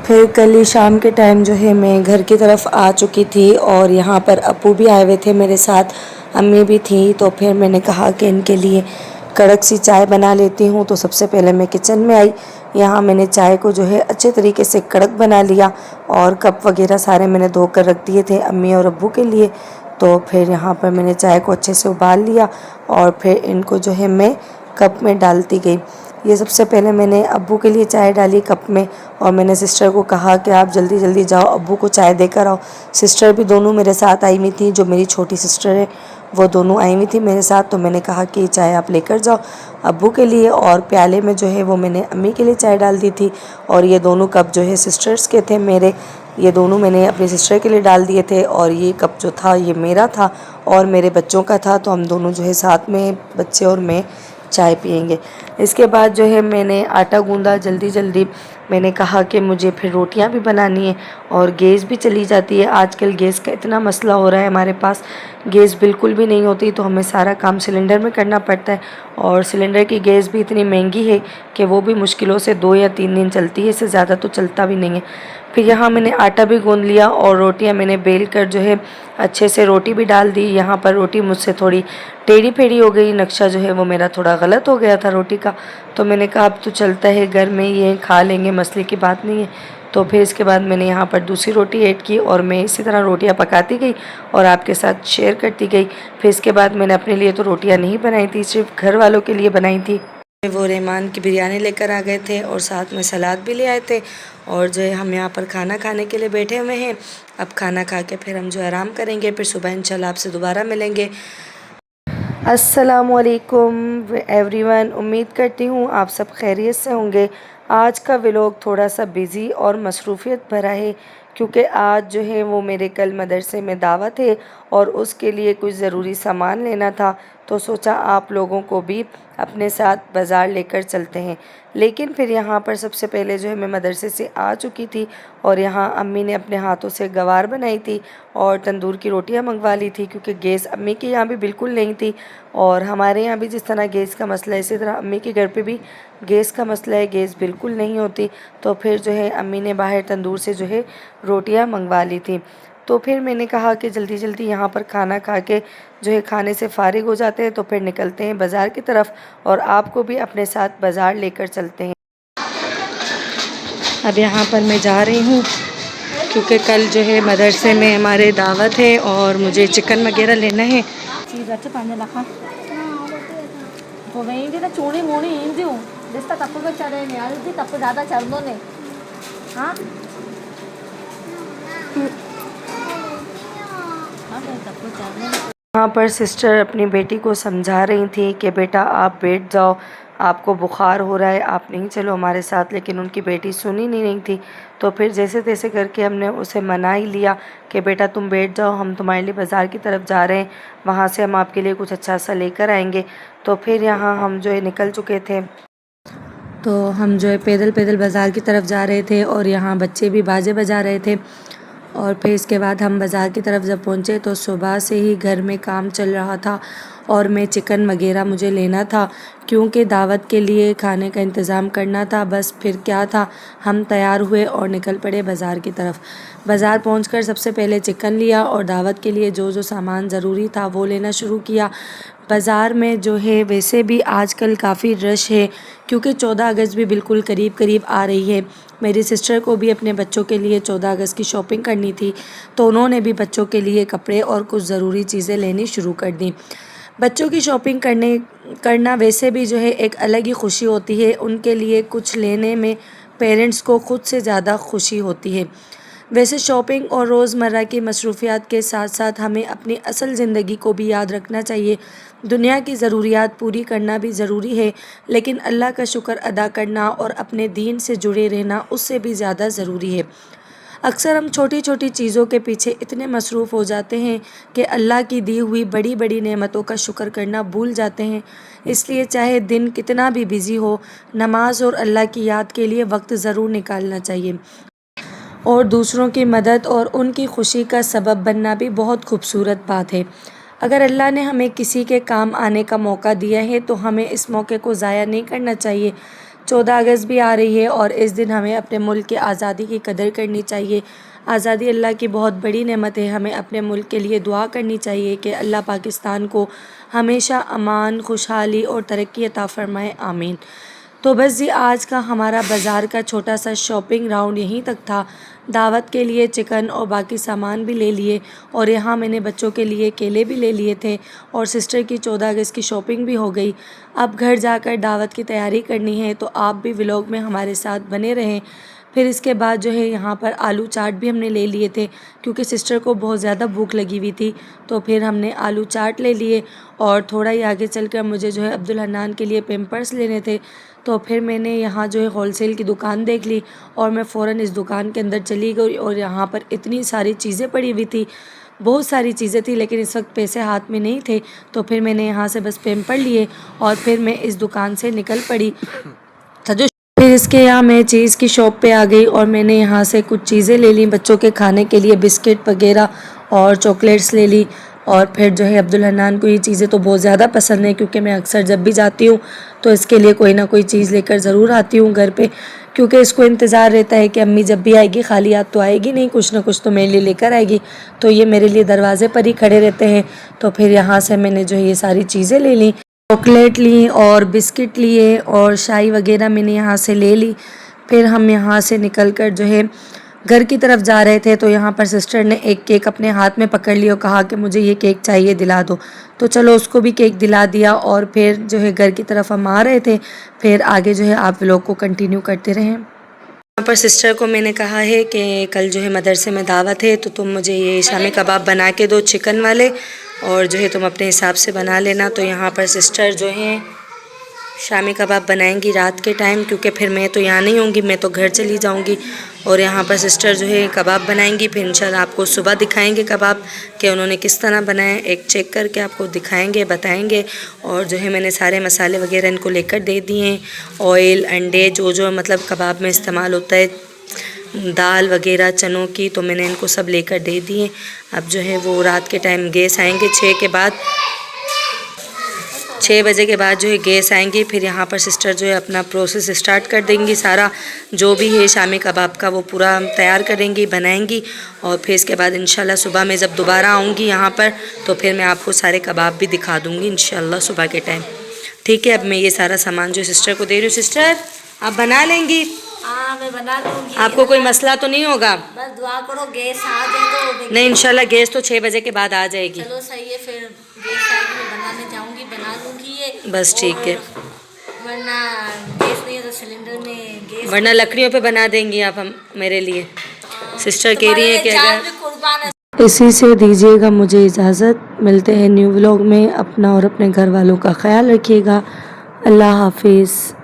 फिर कल ही शाम के टाइम जो है मैं घर की तरफ आ चुकी थी और यहाँ पर अप्पू भी आए हुए थे मेरे साथ, अम्मी भी थी। तो फिर मैंने कहा कि इनके लिए कड़क सी चाय बना लेती हूँ। तो सबसे पहले मैं किचन में आई। यहाँ मैंने चाय को जो है अच्छे तरीके से कड़क बना लिया और कप वगैरह सारे मैंने धो कर रख दिए थे अम्मी और अब्बू के लिए। तो फिर यहाँ पर मैंने चाय को अच्छे से उबाल लिया और फिर इनको जो है मैं कप में डालती गई। ये सबसे पहले मैंने अब्बू के लिए चाय डाली कप में और मैंने सिस्टर को कहा कि आप जल्दी जल्दी जाओ अब्बू को चाय देकर आओ। सिस्टर भी दोनों मेरे साथ आई हुई थी, जो मेरी छोटी सिस्टर है वो दोनों आई हुई थी मेरे साथ। तो मैंने कहा कि चाय आप लेकर जाओ अब्बू के लिए, और प्याले में जो है वो मैंने अम्मी के लिए चाय डाल दी थी। और ये दोनों कप जो है सिस्टर्स के थे मेरे, ये दोनों मैंने अपनी सिस्टर के लिए डाल दिए थे। और ये कप जो था ये मेरा था और मेरे बच्चों का था। तो हम दोनों जो है साथ में, बच्चे और मैं, चाय पियेंगे। इसके बाद जो है मैंने आटा गूंदा जल्दी जल्दी। मैंने कहा कि मुझे फिर रोटियां भी बनानी है और गैस भी चली जाती है। आजकल गैस का इतना मसला हो रहा है, हमारे पास गैस बिल्कुल भी नहीं होती, तो हमें सारा काम सिलेंडर में करना पड़ता है। और सिलेंडर की गैस भी इतनी महंगी है कि वो भी मुश्किलों से 2 या 3 दिन चलती है, इससे ज़्यादा तो चलता भी नहीं है। फिर यहाँ मैंने आटा भी गूंद लिया और रोटियाँ मैंने बेल कर जो है अच्छे से रोटी भी डाल दी। यहाँ पर रोटी मुझसे थोड़ी टेढ़ी फेढ़ी हो गई, नक्शा जो है वो मेरा थोड़ा गलत हो गया था रोटी का। तो मैंने कहा अब तो चलता है, घर में ये खा लेंगे, मसले की बात नहीं है। तो फिर इसके बाद मैंने यहाँ पर दूसरी रोटी ऐड की और मैं इसी तरह रोटियाँ पकाती गई और आपके साथ शेयर करती गई। फिर इसके बाद मैंने अपने लिए तो रोटियाँ नहीं बनाई थी, सिर्फ घर वालों के लिए बनाई थी। वो रहमान की बिरयानी लेकर आ गए थे और साथ में सलाद भी ले आए थे। और जो है हम यहाँ पर खाना खाने के लिए बैठे हुए हैं। अब खाना खा के फिर हम जो आराम करेंगे, फिर सुबह इंशाल्लाह आपसे दोबारा मिलेंगे। अस्सलामुअलैकुम एवरीवन, उम्मीद करती हूँ आप सब खैरियत से होंगे। आज का व्लॉग थोड़ा सा बिज़ी और मसरूफ़ियत भरा है, क्योंकि आज जो है वो मेरे कल मदरसे में दावत है और उसके लिए कुछ ज़रूरी सामान लेना था। तो सोचा आप लोगों को भी अपने साथ बाज़ार लेकर चलते हैं। लेकिन फिर यहाँ पर सबसे पहले जो है मैं मदरसे से आ चुकी थी और यहाँ अम्मी ने अपने हाथों से गवार बनाई थी और तंदूर की रोटियाँ मंगवा ली थी, क्योंकि गैस अम्मी के यहाँ भी बिल्कुल नहीं थी। और हमारे यहाँ भी जिस तरह गैस का मसला है, इसी तरह अम्मी के घर पे भी गैस का मसला है, गैस बिल्कुल नहीं होती। तो फिर जो है अम्मी ने बाहर तंदूर से जो है रोटियाँ मंगवा ली थी। तो फिर मैंने कहा कि जल्दी जल्दी यहाँ पर खाना खा के जो है खाने से फ़ारिग हो जाते हैं, तो फिर निकलते हैं बाज़ार की तरफ और आपको भी अपने साथ बाज़ार लेकर चलते हैं। अब यहाँ पर मैं जा रही हूँ क्योंकि कल जो है मदरसे में हमारे दावत है और मुझे चिकन वगैरह लेना है। यहाँ पर सिस्टर अपनी बेटी को समझा रही थी कि बेटा आप बैठ जाओ, आपको बुखार हो रहा है, आप नहीं चलो हमारे साथ। लेकिन उनकी बेटी सुनी नहीं रही थी। तो फिर जैसे तैसे करके हमने उसे मना ही लिया कि बेटा तुम बैठ जाओ, हम तुम्हारे लिए बाज़ार की तरफ जा रहे हैं, वहाँ से हम आपके लिए कुछ अच्छा सा लेकर आएंगे। तो फिर यहाँ हम जो है निकल चुके थे। तो हम जो है पैदल पैदल बाज़ार की तरफ जा रहे थे और यहाँ बच्चे भी बाजे बजा रहे थे। और फिर इसके बाद हम बाज़ार की तरफ जब पहुँचे तो सुबह से ही घर में काम चल रहा था और मैं चिकन वगैरह मुझे लेना था, क्योंकि दावत के लिए खाने का इंतज़ाम करना था। बस फिर क्या था, हम तैयार हुए और निकल पड़े बाज़ार की तरफ। बाज़ार पहुंचकर सबसे पहले चिकन लिया और दावत के लिए जो जो सामान ज़रूरी था वो लेना शुरू किया। बाज़ार में जो है वैसे भी आजकल काफ़ी रश है, क्योंकि 14 अगस्त भी बिल्कुल करीब करीब आ रही है। मेरी सिस्टर को भी अपने बच्चों के लिए 14 अगस्त की शॉपिंग करनी थी, तो उन्होंने भी बच्चों के लिए कपड़े और कुछ ज़रूरी चीज़ें लेनी शुरू कर दी। बच्चों की शॉपिंग करना वैसे भी जो है एक अलग ही खुशी होती है। उनके लिए कुछ लेने में पेरेंट्स को ख़ुद से ज़्यादा खुशी होती है। वैसे शॉपिंग और रोज़मर्रा की मसरूफ़ियात के साथ साथ हमें अपनी असल ज़िंदगी को भी याद रखना चाहिए। दुनिया की ज़रूरियात पूरी करना भी ज़रूरी है, लेकिन अल्लाह का शुक्र अदा करना और अपने दीन से जुड़े रहना उससे भी ज़्यादा ज़रूरी है। अक्सर हम छोटी छोटी चीज़ों के पीछे इतने मसरूफ़ हो जाते हैं कि अल्लाह की दी हुई बड़ी बड़ी नेमतों का शुक्र करना भूल जाते हैं। इसलिए चाहे दिन कितना भी बिज़ी हो, नमाज और अल्लाह की याद के लिए वक्त ज़रूर निकालना चाहिए। और दूसरों की मदद और उनकी खुशी का सबब बनना भी बहुत खूबसूरत बात है। अगर अल्लाह ने हमें किसी के काम आने का मौका दिया है तो हमें इस मौके को ज़ाया नहीं करना चाहिए। 14 अगस्त भी आ रही है और इस दिन हमें अपने मुल्क की आज़ादी की कदर करनी चाहिए। आज़ादी अल्लाह की बहुत बड़ी नेमत है। हमें अपने मुल्क के लिए दुआ करनी चाहिए कि अल्लाह पाकिस्तान को हमेशा अमान, खुशहाली और तरक्की अता फ़रमाए, आमीन। तो बस जी आज का हमारा बाज़ार का छोटा सा शॉपिंग राउंड यहीं तक था। दावत के लिए चिकन और बाकी सामान भी ले लिए और यहाँ मैंने बच्चों के लिए केले भी ले लिए थे और सिस्टर की 14 अगस्त की शॉपिंग भी हो गई। अब घर जाकर दावत की तैयारी करनी है, तो आप भी व्लॉग में हमारे साथ बने रहें। फिर इसके बाद जो है यहाँ पर आलू चाट भी हमने ले लिए थे क्योंकि सिस्टर को बहुत ज़्यादा भूख लगी हुई थी, तो फिर हमने आलू चाट ले लिए। और थोड़ा ही आगे चलकर मुझे जो है अब्दुल हन्नान के लिए पेम्पर्स लेने थे, तो फिर मैंने यहाँ जो है होलसेल की दुकान देख ली और मैं फ़ौरन इस दुकान के अंदर चली गई। और यहाँ पर इतनी सारी चीज़ें पड़ी हुई थी, बहुत सारी चीज़ें थी, लेकिन इस वक्त पैसे हाथ में नहीं थे, तो फिर मैंने यहाँ से बस पेम्पर लिए और फिर मैं इस दुकान से निकल पड़ी। फिर इसके यहाँ मैं चीज़ की शॉप पे आ गई और मैंने यहाँ से कुछ चीज़ें ले ली बच्चों के खाने के लिए, बिस्किट वगैरह और चॉकलेट्स ले ली। और फिर जो है अब्दुल हन्नान को ये चीज़ें तो बहुत ज़्यादा पसंद है क्योंकि मैं अक्सर जब भी जाती हूँ तो इसके लिए कोई ना कोई चीज़ लेकर ज़रूर आती हूँ घर पे, क्योंकि इसको इंतज़ार रहता है कि अम्मी जब भी आएगी खाली हाथ तो आएगी नहीं, कुछ ना कुछ तो मेरे लिए लेकर आएगी। तो ये मेरे लिए दरवाज़े पर ही खड़े रहते हैं। तो फिर यहाँ से मैंने जो है ये सारी चीज़ें ले ली, चॉकलेट ली और बिस्किट लिए और शाई वगैरह मैंने यहाँ से ले ली। फिर हम यहाँ से निकल कर जो है घर की तरफ जा रहे थे, तो यहाँ पर सिस्टर ने एक केक अपने हाथ में पकड़ लिया और कहा कि मुझे ये केक चाहिए, दिला दो। तो चलो उसको भी केक दिला दिया और फिर जो है घर की तरफ हम आ रहे थे। फिर आगे जो है आप व्लॉग को कंटिन्यू करते रहें। यहाँ पर सिस्टर को मैंने कहा है कि कल जो है मदरसे में दावत है, तो तुम मुझे ये शामी कबाब बना के दो चिकन वाले, और जो है तुम अपने हिसाब से बना लेना। तो यहाँ पर सिस्टर जो है शामी कबाब बनाएंगी रात के टाइम, क्योंकि फिर मैं तो यहाँ नहीं होंगी, मैं तो घर चली जाऊँगी। और यहाँ पर सिस्टर जो है कबाब बनाएंगी, फिर इंशाल्लाह आपको सुबह दिखाएंगे कबाब कि उन्होंने किस तरह बनाए, एक चेक करके आपको दिखाएंगे, बताएंगे। और जो है मैंने सारे मसाले वगैरह इनको लेकर दे दिए हैं, ऑयल, अंडे, जो मतलब कबाब में इस्तेमाल होता है, दाल वगैरह चनों की, तो मैंने इनको सब लेकर दे दिए। अब जो है वो रात के टाइम गैस आएंगे 6 बजे के बाद जो है गैस आएंगी। फिर यहाँ पर सिस्टर जो है अपना प्रोसेस स्टार्ट कर देंगी, सारा जो भी है शामी कबाब का वो पूरा तैयार करेंगी, बनाएंगी। और फिर इसके बाद इंशाल्लाह सुबह में जब दोबारा आऊँगी यहाँ पर, तो फिर मैं आपको सारे कबाब भी दिखा दूँगी इंशाल्लाह सुबह के टाइम। ठीक है, अब मैं ये सारा सामान जो सिस्टर को दे रही हूँ। सिस्टर आप बना लेंगी? हाँ मैं बना दूंगी। आपको कोई मसला तो नहीं होगा? बस दुआ करो गैस आ जाए तो। नहीं, इंशाल्लाह गैस तो 6 बजे के बाद आ जाएगी। चलो सही है, फिर गैस आएगी मैं बनाने जाऊंगी, बना दूंगी ये। बस ठीक है, वरना गैस नहीं है तो सिलेंडर में गैस, वरना लकड़ियों पे बना देंगी आप हम मेरे लिए। सिस्टर कह रही है कि अगर इसी से दीजिएगा मुझे इजाज़त। मिलते हैं न्यू व्लॉग में। अपना और अपने घर वालों का ख्याल रखिएगा। अल्लाह हाफिज़।